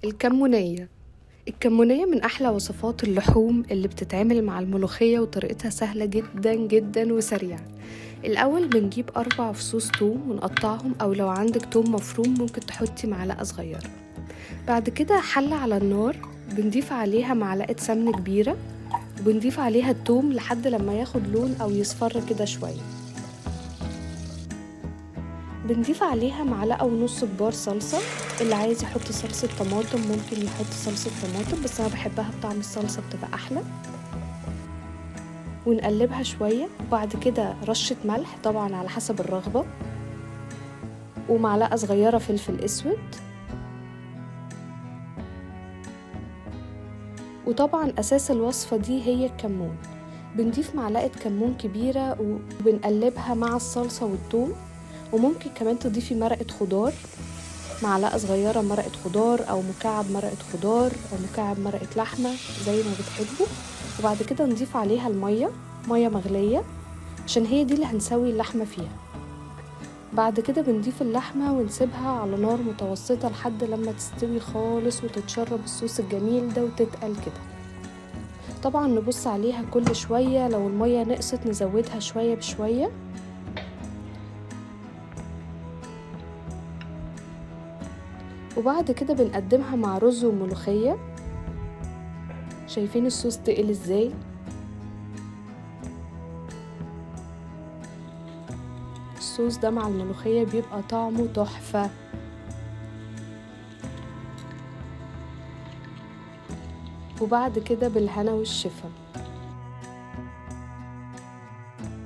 الكمونية. الكمونية من أحلى وصفات اللحوم اللي بتتعمل مع الملوخية، وطريقتها سهلة جدا جدا وسريعة. الأول بنجيب 4 فصوص توم ونقطعهم، أو لو عندك توم مفروم ممكن تحطي معلقة صغيرة. بعد كده حلة على النار، بنضيف عليها معلقة سمن كبيرة، وبنضيف عليها التوم لحد لما ياخد لون أو يصفر كده شوية. بنضيف عليها معلقة ونص كبار صلصة. اللي عايز يحط صلصة طماطم ممكن يحط صلصة طماطم، بس أنا بحبها بطعم الصلصة بتبقى أحلى. ونقلبها شوية، وبعد كده رشة ملح طبعا على حسب الرغبة، ومعلقة صغيرة فلفل أسود، وطبعا أساس الوصفة دي هي الكمون. بنضيف معلقة كمون كبيرة وبنقلبها مع الصلصة والثوم. وممكن كمان تضيفي مرقة خضار، معلقة صغيرة مرقة خضار، أو مكعب مرقة خضار، أو مكعب مرقة لحمة زي ما بتحبوا. وبعد كده نضيف عليها مية مغلية، عشان هي دي اللي هنسوي اللحمة فيها. بعد كده بنضيف اللحمة ونسيبها على نار متوسطة لحد لما تستوي خالص وتتشرب الصوص الجميل ده وتتقل كده. طبعا نبص عليها كل شوية، لو المية نقصت نزودها شوية بشوية. وبعد كده بنقدمها مع رز وملوخية. شايفين الصوص تقل ازاي؟ الصوص ده مع الملوخية بيبقى طعمه تحفة. وبعد كده بالهنا والشفا.